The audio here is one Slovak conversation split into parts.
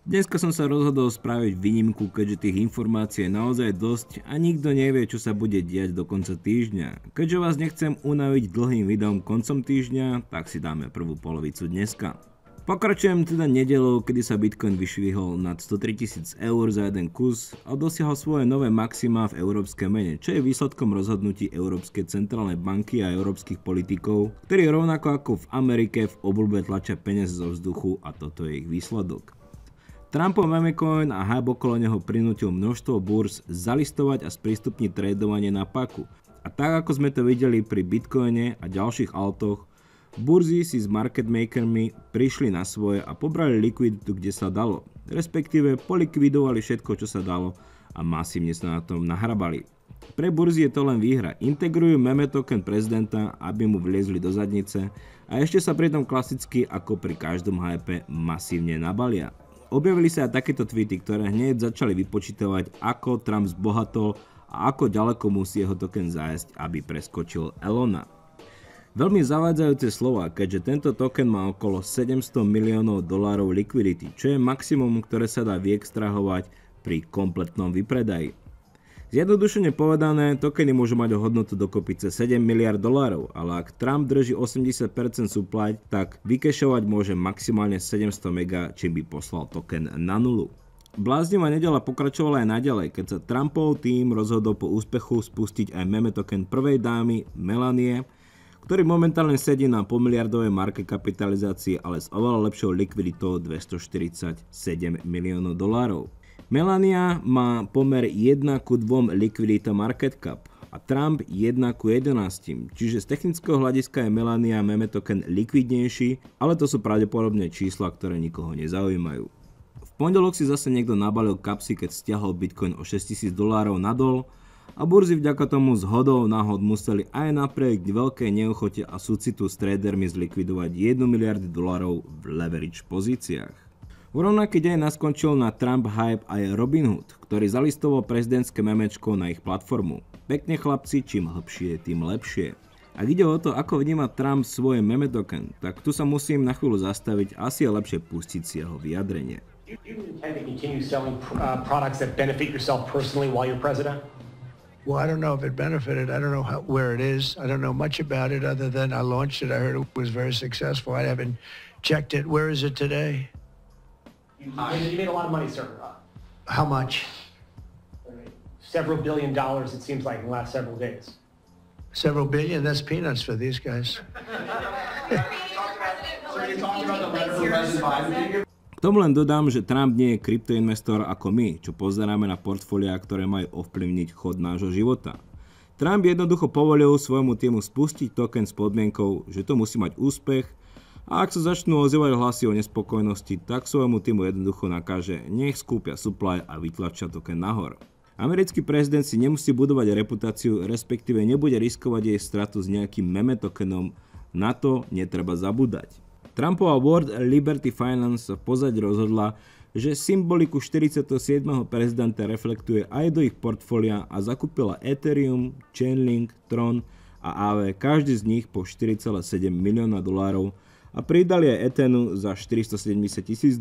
Dneska som sa rozhodol spraviť výnimku, keďže tých informácií je naozaj dosť a nikto nevie, čo sa bude diať do konca týždňa. Keďže vás nechcem unaviť dlhým videom koncom týždňa, tak si dáme prvú polovicu dneska. Pokračujem teda nedeľou, kedy sa Bitcoin vyšvihol nad 103 000 eur za jeden kus a dosiahol svoje nové maxima v európskej mene, čo je výsledkom rozhodnutí Európskej centrálnej banky a európskych politikov, ktorí rovnako ako v Amerike v obľúbe tlačia peniaze zo vzduchu a toto je ich výsledok. Trumpov memecoin a hype okolo neho prinútil množstvo burs zalistovať a sprístupniť tradovanie na paku. A tak ako sme to videli pri Bitcoine a ďalších altoch, burzy si s market makermi prišli na svoje a pobrali likviditu, kde sa dalo, respektíve polikvidovali všetko, čo sa dalo a masívne sa na tom nahrabali. Pre burzy je to len výhra, integrujú meme token prezidenta, aby mu vliezli do zadnice a ešte sa pritom klasicky ako pri každom hype masívne nabalia. Objavili sa aj takéto tweety, ktoré hneď začali vypočítavať, ako Trump zbohatol a ako ďaleko musí jeho token zájsť, aby preskočil Elona. Veľmi zavádzajúce slova, keďže tento token má okolo $700 miliónov likvidity, čo je maximum, ktoré sa dá vyextrahovať pri kompletnom vypredaji. Zjednodušene povedané, tokeny môžu mať hodnotu dokopy cez $7 miliard, ale ak Trump drží 80% supply, tak vykešovať môže maximálne 700 mega, čím by poslal token na nulu. Bláznivá nedeľa pokračovala aj naďalej, keď sa Trumpov tým rozhodol po úspechu spustiť aj meme token prvej dámy Melanie, ktorý momentálne sedí na polmiliardovej marke kapitalizácii, ale s oveľa lepšou likviditou $247 miliónov. Melania má pomer 1:2 likvidita market cap a Trump 1:11, čiže z technického hľadiska je Melania meme token likvidnejší, ale to sú pravdepodobne čísla, ktoré nikoho nezaujímajú. V pondelok si zase niekto nabalil kapsy, keď stiahol Bitcoin o $6,000 nadol a burzy vďaka tomu zhodou náhod museli aj napriek veľkej neochote a súcitu s tradermi zlikvidovať $1 miliardu v leverage pozíciách. V rovnaký deň naskončil na Trump hype aj Robinhood, ktorý zalistoval prezidentské memečko na ich platformu. Pekne chlapci, čím hlbšie, tým lepšie. Ak ide o to, ako vníma Trump svoje meme token, tak tu sa musím na chvíľu zastaviť, asi je lepšie pustiť si jeho vyjadrenie. Do you intend to continue selling products that benefit yourself personally while you're president? Well, I don't know if it benefited. I don't know where it is. I don't know much about it other than I launched it. I heard it was very successful. I haven't checked it. Where is it today? You made a lot of money, sir. How much? Several $billion, it seems like, in the last several days. Several billion? That's peanuts for these guys. K tomu len dodám, že Trump nie je kryptoinvestor ako my, čo pozeráme na portfólia, ktoré majú ovplyvniť chod nášho života. Trump jednoducho povolil svojmu týmu spustiť token s podmienkou, že to musí mať úspech, a ak sa začnú ozývať hlasy o nespokojnosti, tak svojmu týmu jednoducho nakáže, nech skúpia supply a vytlačia token nahor. Americký prezident si nemusí budovať reputáciu, respektíve nebude riskovať jej stratu s nejakým meme tokenom, na to netreba zabúdať. Trumpova World Liberty Finance sa v pozadí rozhodla, že symboliku 47. prezidenta reflektuje aj do ich portfólia a zakúpila Ethereum, Chainlink, Tron a AV, každý z nich po $4,7 milióna a pridali aj Ethenu za $470,000.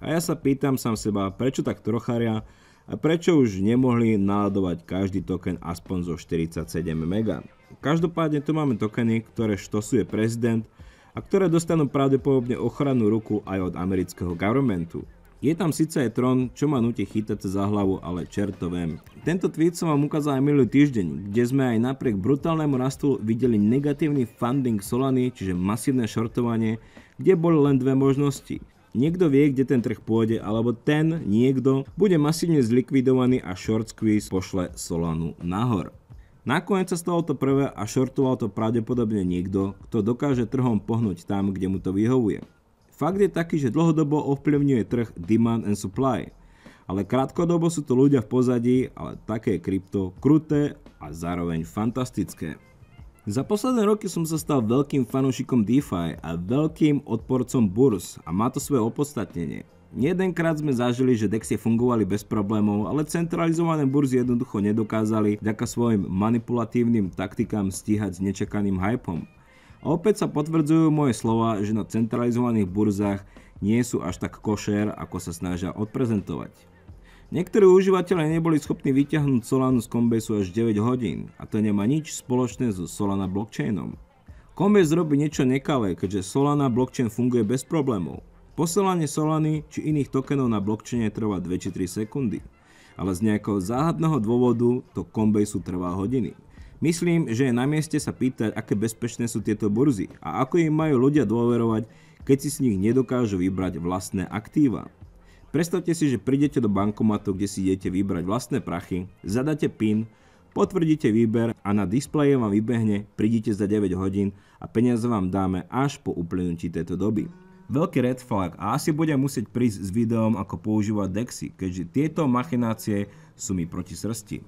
A ja sa pýtam sám seba, prečo tak trochária a prečo už nemohli naladovať každý token aspoň zo 47 mega. Každopádne tu máme tokeny, ktoré štosuje prezident a ktoré dostanú pravdepodobne ochrannú ruku aj od amerického governmentu. Je tam síce aj Tron, čo ma núti chytať za hlavu, ale čert to viem. Tento tweet som vám ukázal aj minulý týždeň, kde sme aj napriek brutálnemu rastu videli negatívny funding Solany, čiže masívne shortovanie, kde boli len dve možnosti. Niekto vie, kde ten trh pôjde, alebo ten niekto bude masívne zlikvidovaný a short squeeze pošle Solanu nahor. Nakoniec sa stalo to prvé a shortoval to pravdepodobne niekto, kto dokáže trhom pohnúť tam, kde mu to vyhovuje. Fakt je taký, že dlhodobo ovplyvňuje trh demand and supply, ale krátkodobo sú to ľudia v pozadí, ale také je krypto kruté a zároveň fantastické. Za posledné roky som sa stal veľkým fanúšikom DeFi a veľkým odporcom burs a má to svoje opodstatnenie. Nejedenkrát sme zažili, že DEXy fungovali bez problémov, ale centralizované burzy jednoducho nedokázali vďaka svojim manipulatívnym taktikám stíhať s nečakaným hypom. A opäť sa potvrdzujú moje slova, že na centralizovaných burzách nie sú až tak košer, ako sa snažia odprezentovať. Niektorí užívateľe neboli schopní vyťahnuť Solanu z Coinbase až 9 hodín a to nemá nič spoločné so Solana blockchainom. Coinbase robí niečo nekalé, keďže Solana blockchain funguje bez problémov. Posielanie Solany či iných tokenov na blockchaine trvá 2 či 3 sekundy, ale z nejakého záhadného dôvodu to Coinbase trvá hodiny. Myslím, že je na mieste sa pýtať, aké bezpečné sú tieto burzy a ako im majú ľudia dôverovať, keď si z nich nedokážu vybrať vlastné aktíva. Predstavte si, že prídete do bankomatu, kde si idete vybrať vlastné prachy, zadáte PIN, potvrdíte výber a na displeji vám vybehne prídite za 9 hodín a peniaze vám dáme až po uplynutí tejto doby. Veľký red flag a asi budem musieť prísť s videom, ako používať DEXy, keďže tieto machinácie sú mi proti srsti.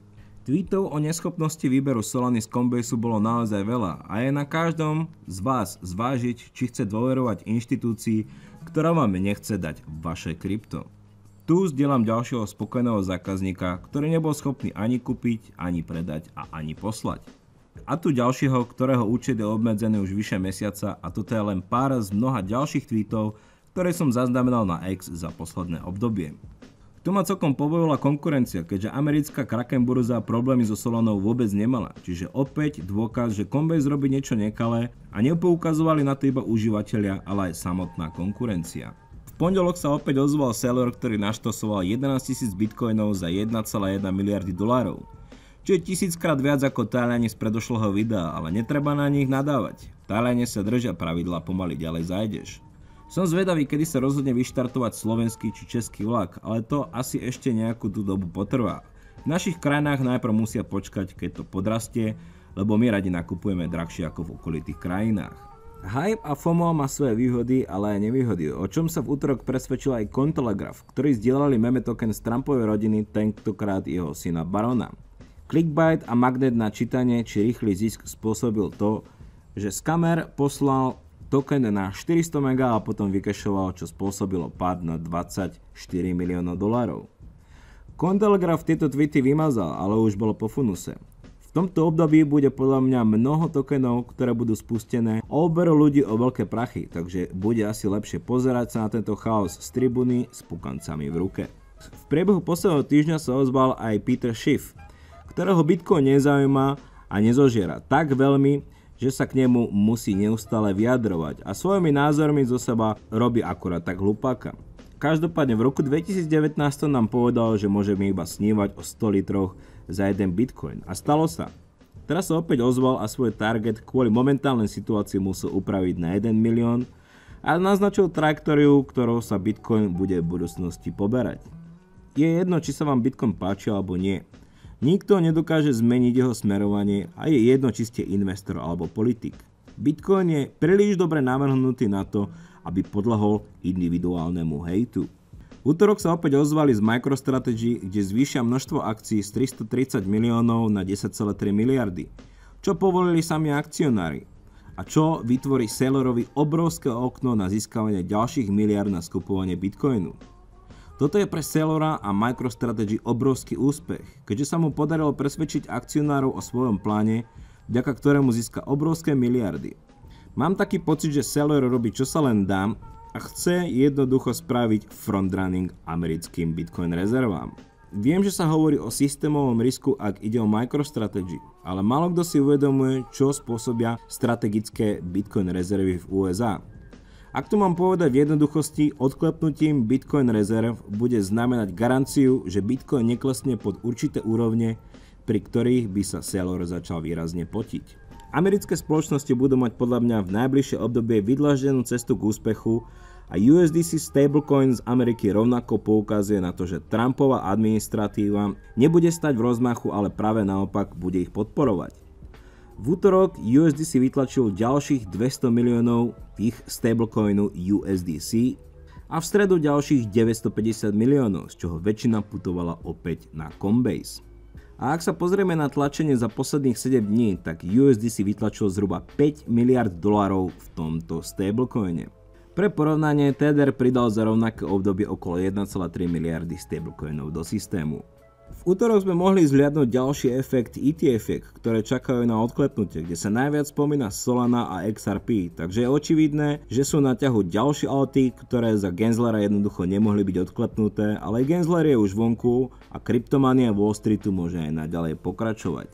Tweetov o neschopnosti výberu Solany z Coinbase bolo naozaj veľa a je na každom z vás zvážiť, či chce dôverovať inštitúcii, ktorá vám nechce dať vaše krypto. Tu zdieľam ďalšieho spokojného zákazníka, ktorý nebol schopný ani kúpiť, ani predať a ani poslať. A tu ďalšieho, ktorého účet je obmedzený už vyše mesiaca a toto je len pár z mnoha ďalších tweetov, ktoré som zaznamenal na X za posledné obdobie. Tu ma celkom pobavila konkurencia, keďže americká Kraken burza problémy so Solanou vôbec nemala, čiže opäť dôkaz, že Coinbase robí niečo nekalé a nepoukazovali na to iba užívateľia, ale aj samotná konkurencia. V pondelok sa opäť ozval seller, ktorý naštosoval 11 000 bitcoinov za 1,1 miliardy dolárov, čo je 1000-krát viac ako Taliani z predošlého videa, ale netreba na nich nadávať. Taliani sa držia pravidla, pomaly ďalej zajdeš. Som zvedavý, kedy sa rozhodne vyštartovať slovenský či český vlak, ale to asi ešte nejakú tú dobu potrvá. V našich krajinách najprv musia počkať, keď to podrastie, lebo my radi nakupujeme drahšie ako v okolitých krajinách. Hype a FOMO má svoje výhody, ale aj nevýhody, o čom sa v útorok presvedčil aj Cointelegraph, ktorí zdieľali meme token z Trumpovej rodiny, tentokrát jeho syna Barona. Clickbait a magnet na čítanie či rýchly zisk spôsobil to, že skamer poslal token na 400 mega a potom vykešoval, čo spôsobilo pád na 24 miliónov dolárov. Cointelegraph tieto tweety vymazal, ale už bolo po funuse. V tomto období bude podľa mňa mnoho tokenov, ktoré budú spustené a oberú ľudí o veľké prachy, takže bude asi lepšie pozerať sa na tento chaos z tribúny s pukancami v ruke. V priebehu posledného týždňa sa ozval aj Peter Schiff, ktorého Bitcoin nezaujíma a nezožiera tak veľmi, že sa k nemu musí neustále vyjadrovať a svojimi názormi zo seba robí akurát tak hlupáka. Každopádne v roku 2019 nám povedal, že môžeme iba snívať o 100 litroch za jeden bitcoin a stalo sa. Teraz sa opäť ozval a svoj target kvôli momentálnej situácii musel upraviť na 1 milión a naznačil trajektóriu, ktorou sa bitcoin bude v budúcnosti poberať. Je jedno, či sa vám bitcoin páči alebo nie. Nikto nedokáže zmeniť jeho smerovanie a je jedno, či ste investor alebo politik. Bitcoin je príliš dobre navrhnutý na to, aby podľahol individuálnemu hejtu. V útorok sa opäť ozvali z MicroStrategy, kde zvýšia množstvo akcií z 330 miliónov na 10,3 miliardy, čo povolili sami akcionári a čo vytvorí sellerovi obrovské okno na získavanie ďalších miliard na skupovanie Bitcoinu. Toto je pre sellera a MicroStrategy obrovský úspech, keďže sa mu podarilo presvedčiť akcionárov o svojom pláne, vďaka ktorému získa obrovské miliardy. Mám taký pocit, že seller robí čo sa len dá a chce jednoducho spraviť frontrunning americkým Bitcoin rezervám. Viem, že sa hovorí o systémovom risku, ak ide o MicroStrategy, ale málo kto si uvedomuje, čo spôsobia strategické Bitcoin rezervy v USA. Ak to mám povedať v jednoduchosti, odklepnutím Bitcoin rezerv bude znamenať garanciu, že Bitcoin neklesne pod určité úrovne, pri ktorých by sa seller začal výrazne potiť. Americké spoločnosti budú mať podľa mňa v najbližšie obdobie vydláždenú cestu k úspechu a USDC stablecoin z Ameriky rovnako poukazuje na to, že Trumpova administratíva nebude stať v rozmachu, ale práve naopak bude ich podporovať. V útorok USDC vytlačil ďalších 200 miliónov ich stablecoinu USDC a v stredu ďalších 950 miliónov, z čoho väčšina putovala opäť na Coinbase. A ak sa pozrieme na tlačenie za posledných 7 dní, tak USDC vytlačil zhruba 5 miliard dolárov v tomto stablecoine. Pre porovnanie Tether pridal za rovnaké obdobie okolo 1,3 miliardy stablecoinov do systému. V útorok sme mohli zhliadnúť ďalší efekt ETF-iek, ktoré čakajú na odklepnutie, kde sa najviac spomína Solana a XRP, takže je očividné, že sú na ťahu ďalšie alty, ktoré za Genslera jednoducho nemohli byť odklepnuté, ale Gensler je už vonku a kryptomania Wall Streetu môže aj naďalej pokračovať.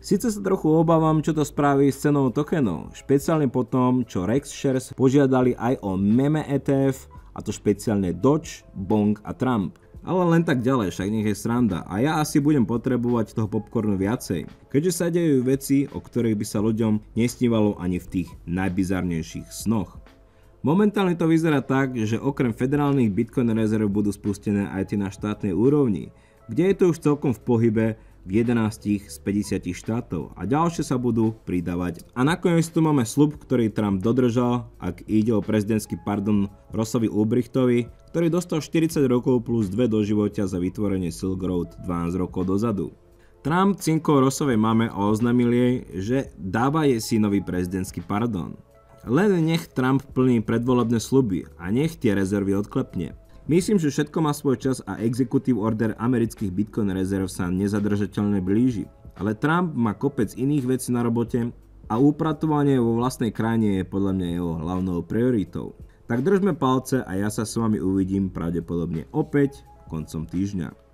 Sice sa trochu obávam, čo to spraví s cenou tokenov, špeciálne po tom, čo RexShares požiadali aj o meme ETF, a to špeciálne Doge, Bong a Trump. Ale len tak ďalej, však nech je sranda a ja asi budem potrebovať toho popcornu viacej, keďže sa dejú veci, o ktorých by sa ľuďom nesnívalo ani v tých najbizarnejších snoch. Momentálne to vyzerá tak, že okrem federálnych Bitcoin rezerv budú spustené aj tie na štátnej úrovni, kde je to už celkom v pohybe v 11 z 50 štátov a ďalšie sa budú pridávať. A nakoniec tu máme sľub, ktorý Trump dodržal, ak ide o prezidentský pardon Rossovi Ulbrichtovi, ktorý dostal 40 rokov plus 2 doživotia za vytvorenie Silk Road 12 rokov dozadu. Trump cinkol Rossovej mame a oznámil jej, že dáva jej synovi prezidentský pardon. Len nech Trump plní predvolebné sľuby a nech tie rezervy odklepne. Myslím, že všetko má svoj čas a executive order amerických Bitcoin rezerv sa nezadržateľne blíži. Ale Trump má kopec iných vecí na robote a upratovanie vo vlastnej krajine je podľa mňa jeho hlavnou prioritou. Tak držme palce a ja sa s vami uvidím pravdepodobne opäť koncom týždňa.